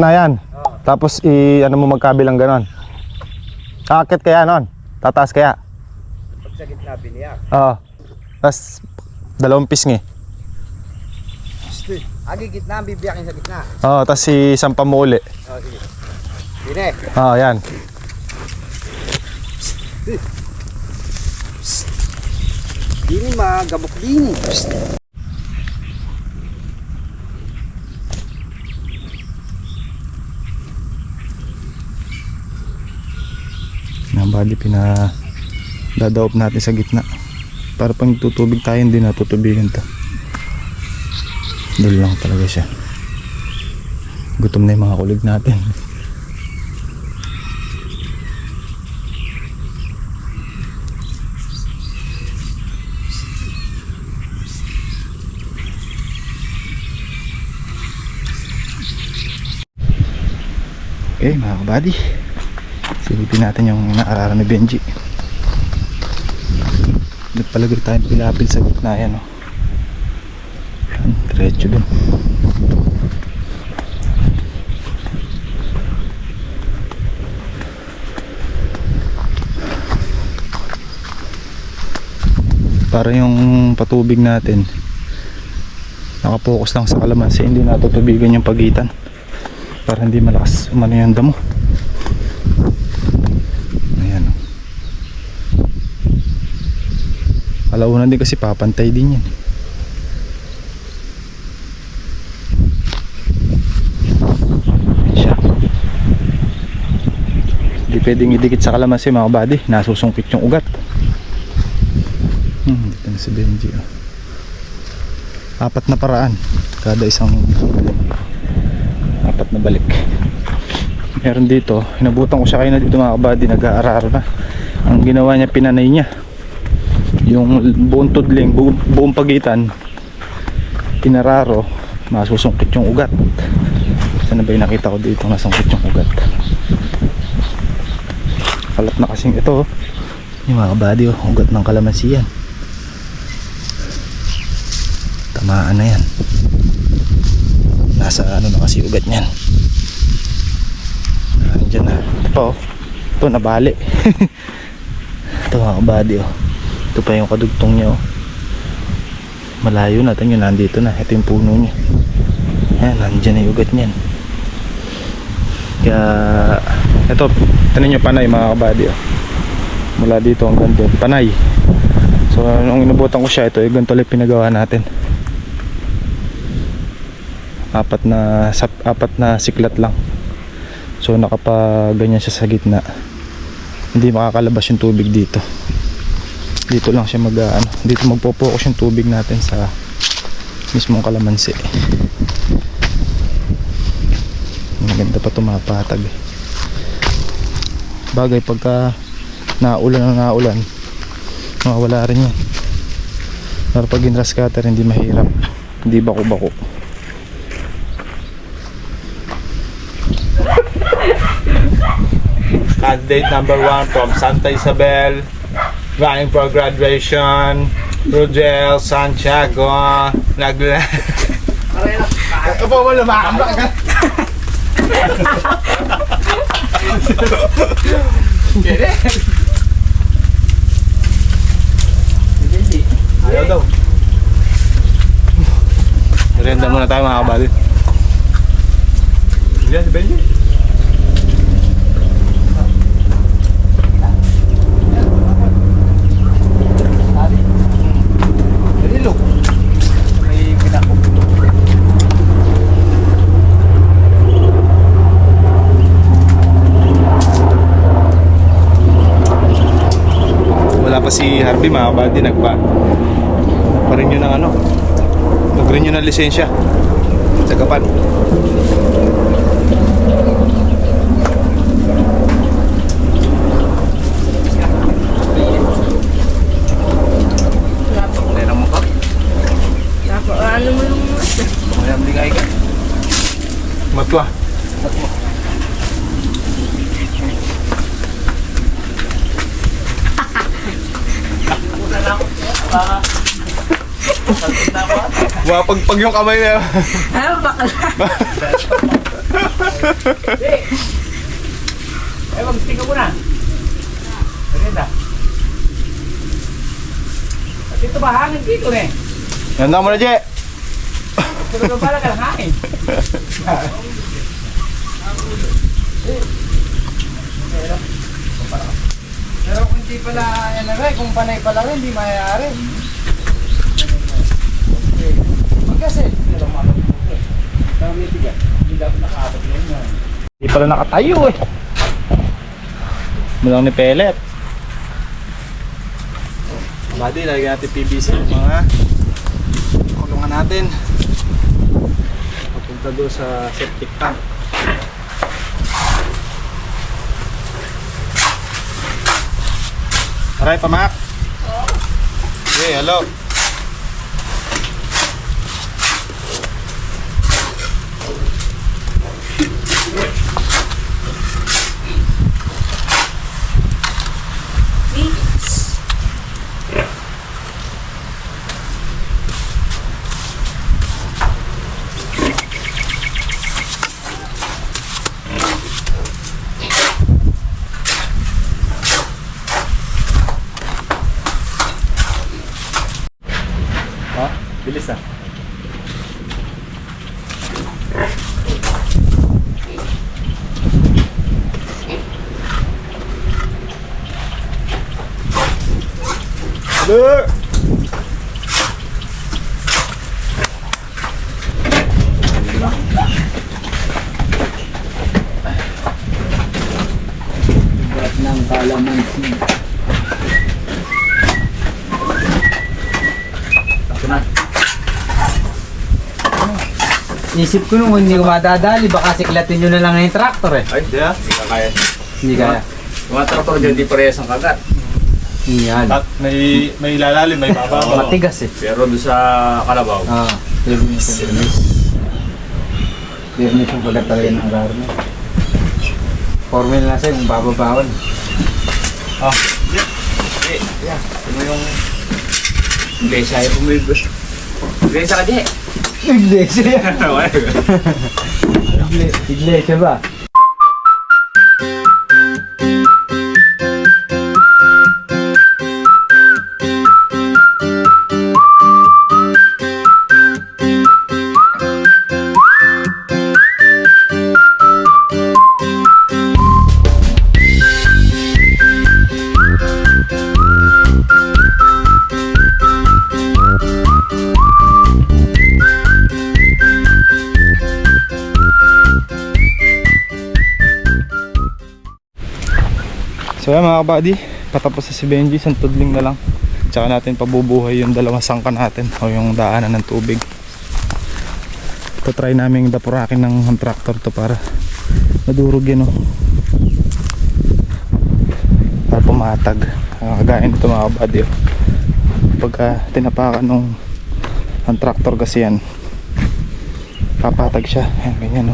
gitna yan. Tapos ano mo magkabilang ganon. Akit kaya nun? Tataas kaya? Pag sa gitna biniyak. Oo. Tapos 2 pisngi. Agi gitna, bibiyakin sa gitna. Oo, tapos isampa mo uli. Oh, sige. Bine. Oo, yan. Dini magabok dini. Yung body dadawop natin sa gitna. Para pang tutubig tayo, hindi natutubigan to. Doon lang talaga siya. Gutom na yung mga kulig natin. Okay mga kabady, silipin natin yung naarara ni Benji. Nagpalagay tayong pilapil sa gitna yan, oh. Diretso dun. Para yung patubig natin nakapokus lang sa kalamansi, hindi natutubigan yung pagitan, para hindi malakas umano yung damo. Ayan, oh. Alauna din kasi papantay din yan. Ayan siya. Hindi pwedeng idikit sa kalamansi mga kabady, nasusungkit yung ugat. Dito na si Benji, oh. 4 na paraan kada isang 4 na balik. Meron dito, hinabutan ko siya kayo na dito mga kabady, nag-aarar na. Ang ginawa niya, pinanay niya yung buong tudling, buong pagitan, pinararo, masusungkit yung ugat. Sana ba yung nakita ko dito nasungkit yung ugat? Kalat na kasing ito, yung mga kabady, oh, ugat ng kalamansi yan. Tamaan na yan. Nasa ano na kasi ugat niyan. Nandiyan na. Ito pa, oh. Ito nabali. Ito mga kabady, oh. Ito pa yung kadugtong niya, oh. Malayo natin yun, nandito na. Ito yung puno niya. Ayan, nandiyan na yung ugat niyan. Kaya ito, tanin nyo panay mga kabady, oh. Mula dito hanggang doon, panay. So nung inubutan ko siya, ito yung ganito lang pinagawa natin. 4 na siklat lang. So nakapaganyan siya sa gitna, hindi makakalabas yung tubig dito. Dito lang siya dito magpo-focus yung tubig natin sa mismong kalamansi. Maganda pa tumapatag. Bagay pagka naulan mawala rin yan. Pero pag ginras cutter hindi mahirap, hindi bako-bako. Candidate number 1 from Santa Isabel, vying for graduation, Rogel Santiago. Apa mo lumakan ba ka? Ayaw daw. Renda muna tayo mga kabady. Diyan si Benji. Wala pa si Harvey mga kabady, nag-renew ng lisensya sa Gapan. Matwa. Mapagpag yung kamay na yun. Ano bakla? Eh, mag-stick ka muna. Maganda. At ito ba hangin dito eh? Ganda mo na, Je. Pero pala ka lang hangin. Pero kung hindi pala, yan na rin, kung panay pala rin, hindi mayayari. Magkasi. Dami tiga. Hindi dapat nakaabot yun. Hindi pala nakatayo eh. Malang ni pellet. Buddy, lagyan natin PVC yung mga kulungan natin. Papunta doon sa septic tank. Aray, pamak. Okay, hello. Bilis ah. Aduh. Buat ng kalamansi. Isip ko nung hindi ko madadali, baka siklatin nyo na lang yung traktor eh. Ay, hindi ah. Hindi ka kaya. Hindi kaya. Mga traktor dyan, di parehas ang kagat. Yan. At may lalalim, may bababa. Matigas eh. Pero doon sa Kalabaw, Firmis yung kagat talaga ng agar mo. Formula na sa'yo, kung bababawan. ah, yeah. Ano yung iglesia yung umibig? Iglesia ka, di? Iglesia. Iglesia ba? So yan mga kabady, patapos na si Benji, isang tudling na lang. Tsaka natin pabubuhay yung dalawang sangka natin o yung daanan ng tubig. Ito try namin dapurakin ng tractor to para madurog yun para pumatag. Kagaya nito mga kabady pagka tinapakan ng tractor kasi yan, papatag siya. Yan, ganyan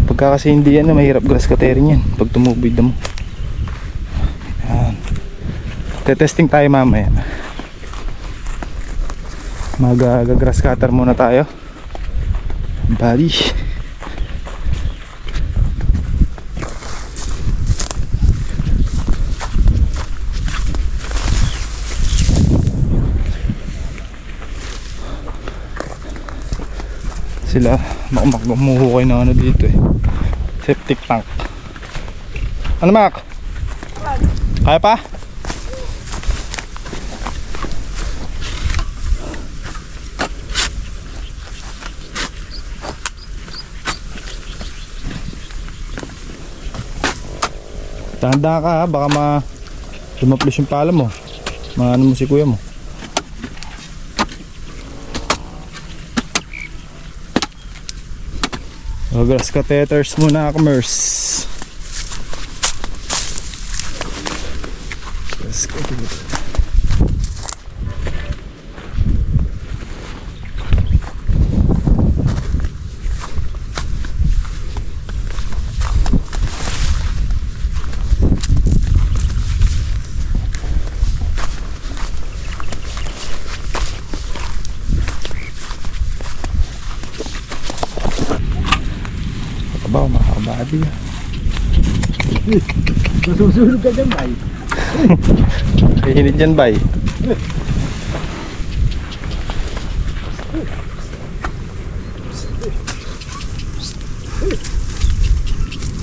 pagka kasi hindi yan, mahirap grass cutterin yan pag tumubid mo. Testing tayo mamaya. Mag-grass cutter muna tayo. Buddy. Sila makumuhukay na ano dito eh. Septic tank. Ano Mac? Kaya pa? Tanda ka ha, baka lumaplos yung pala mo. Maano mo si kuya mo. Grass catheters muna, commerce. Grass catheter. sabaw mga kabady. Masusunod ka dyan, bay. Kahinit dyan bay.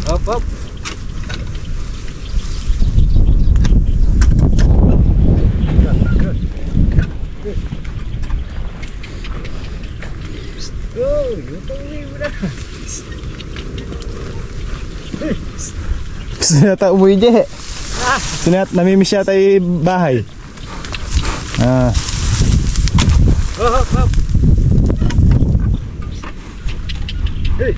Hop, hop. Go, yung tuloy mo na. Sinata umuwi dyan. Sinat, namimiss yata yung bahay. Ah. Hop, hop, hop. Hey.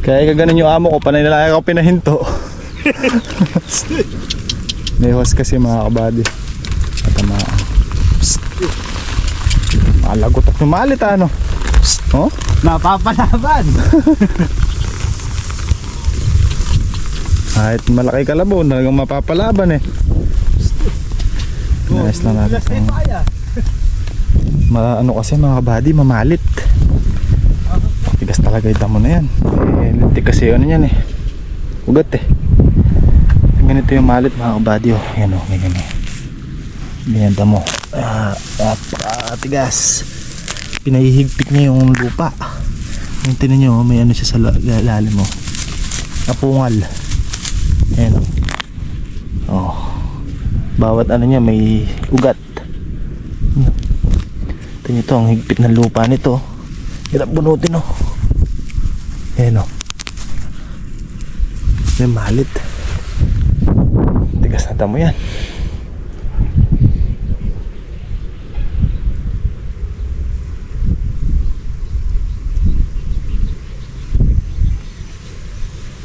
Kaya kaganon yung amo ko, panay nalaki ako pinahinto. May host kasi mga kabady. At malagot at numalit ano. Oh? Napapalaban. Kahit malaki kalabaw, talagang mapapalaban eh. Nice lang natin. Ano kasi mga kabady, mamalit. Tigas talaga yung damo na yan. Lintik kasi ano yan eh. Ugat eh. Ganito yung malit mga kabady oh. Yan oh, ganyan eh. Ganyan damo. Napakatigas. Pinahihigpit niya yung lupa. Yung tinan nyo, may ano siya sa lalim mo. Napungal. Ayan oh. Bawat ano niya may ugat. Tingnan ito, ang higpit ng lupa nito. Hirap bunutin oh. Ayan oh. May malit. Tigas na damo yan.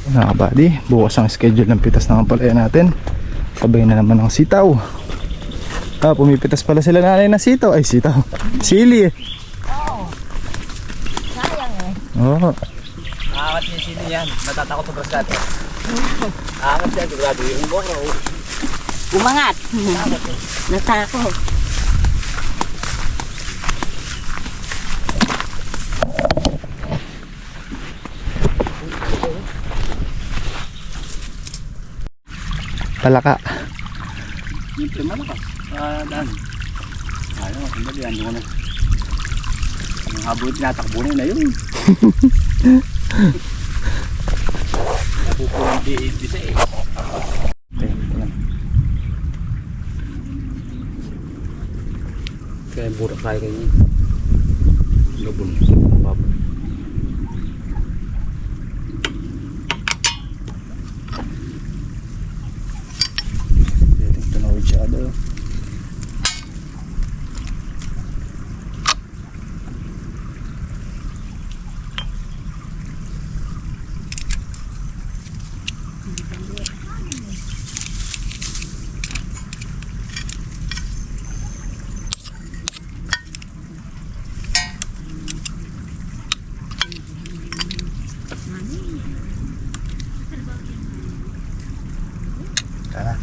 Mga kabady, bukas ang schedule ng pitas ng ampalaya natin. Sabay na naman ng sitaw. Pumipitas pala sila nanay ng sitaw. Ay sitaw, sili eh. Oo. Sayang eh. Oo. Aangat niya sino yan. Natatakot sa braskate. Aangat siya, sigurado yung bora. Umangat. Natakot. Palaka. Siyempre, malakas. Daan. Ayaw, hindi yan. Doon na. Ang habol tinatakbo na yun. Napupulang di sa eh. Okay, yan. Kaya burak kaya kayo. Lubon. Babo. Tunawid siya daw. Tara.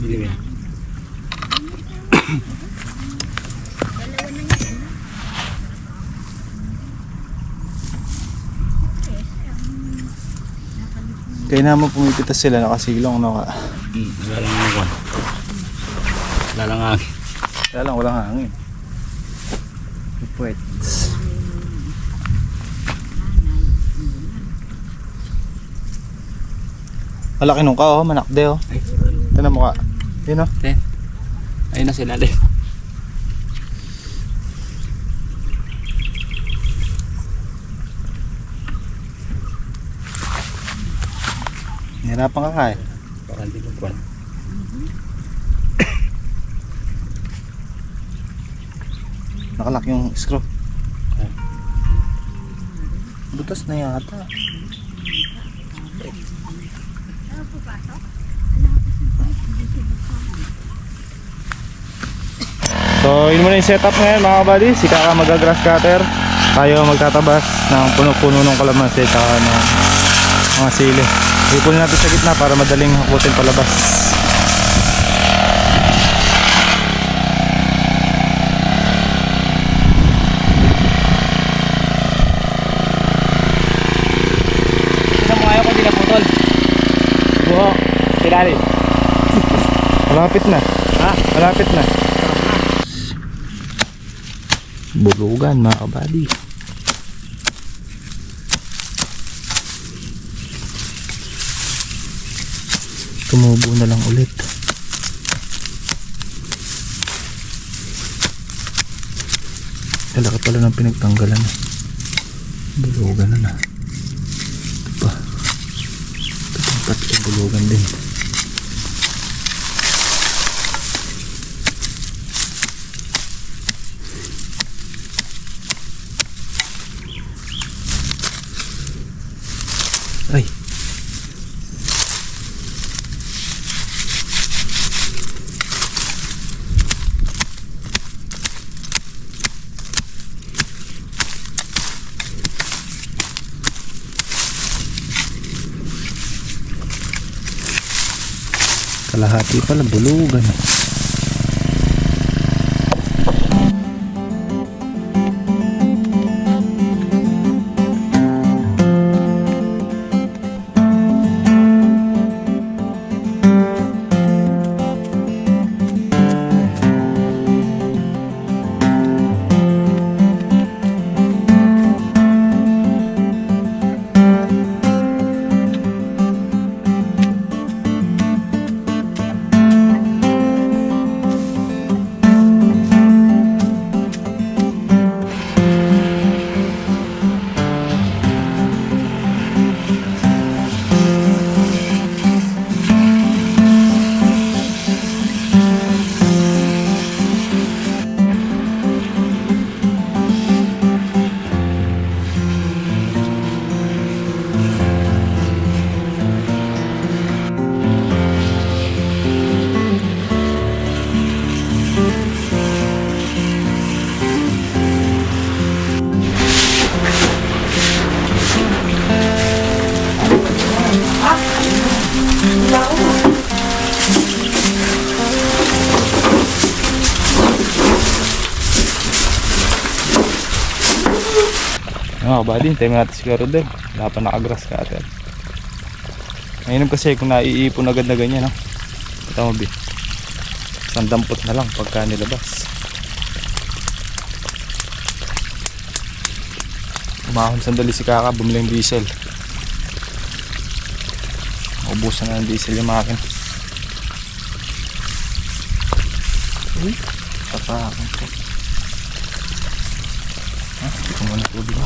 Bilingin. Kaya naman pumipitas sila, nakasilong no ka. Wala lang ang kwan. Wala lang ang Kaya lang walang hangin. Wait. Malaki nung ka oh, manakde oh. Tignan mo ka. Yun oh. ayun na sila din. Nahirapan ka kaya. Parang di ko kwan. Nakalak yung screw. Butas na yata. So yun muna yung setup ngayon mga kabady. Si Kaka mag-grass cutter. Tayo magtatabas ng puno-puno ng kalamansi. Tsaka ng Mga sili. Ipulin natin sa gitna para madaling hakutin palabas. Tignan mo ayaw ko, di na putol. Oo, kilali. Malapit na. Ha? Malapit na. Bulugan mga kabady. Tumubo na lang ulit. Talaki pala ng pinagtanggalan. Bulugan na na. Ito pa. Ito pang tatlo bulugan din. Ay. Kalahati pala bulugan. Mga kabady, hintayin mo natin si Rodel. Wala pa nakagrass cutter. Ngayon kasi kung naiipon agad na ganyan, no? Kita mo, B. Isang dampot na lang pagka nilabas. Umahon sandali si Kaka, bumili ng diesel. Ubusan na ng diesel yung makin. Uy, tapakan ko. Ha? Ito muna po din.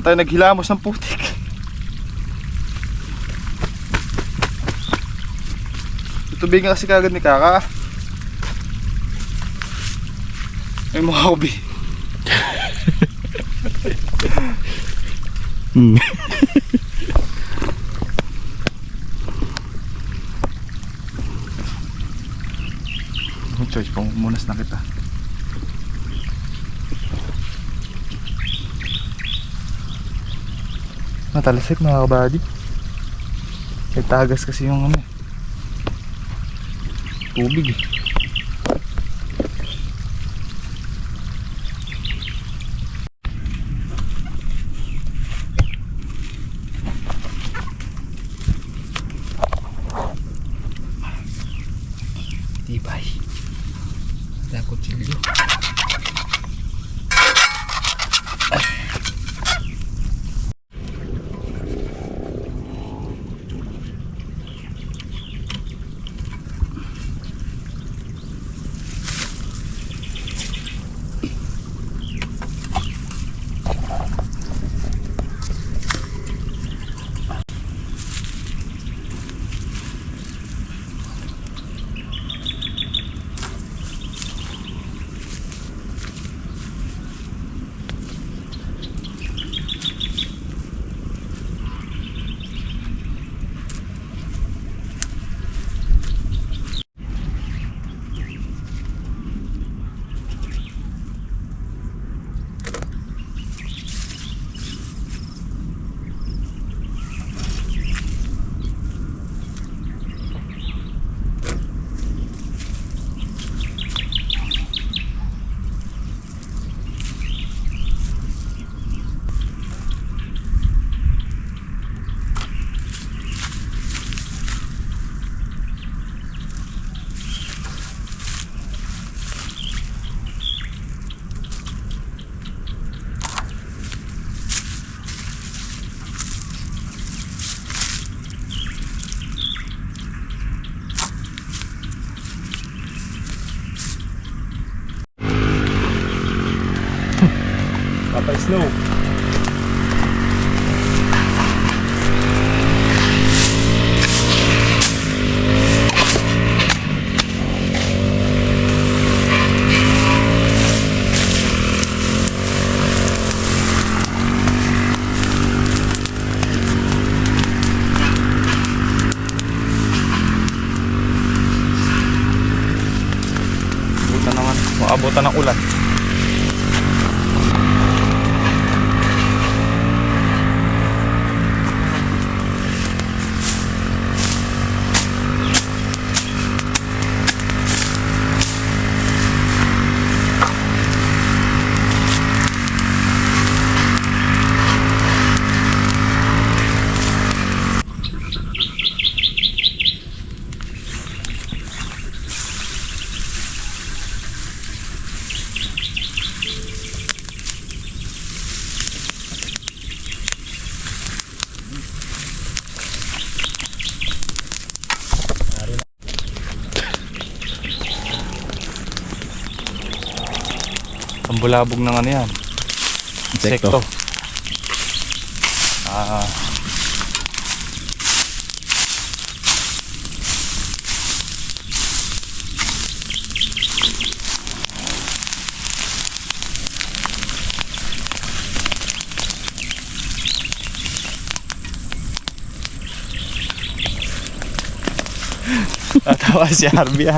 Tayo naghilamos ng putik. Tutubigan kasi kagad ni Kaka. Ay mukha ko, B. Choice, pumunas na kita. Matalasik mga kabady. Nagtagas kasi yung ano, tubig eh. Tibay. Takot silyo. Abutan ng ulan. Ang bulabog ng ano yan? Insekto. Ah. Natawa si Harvey ah.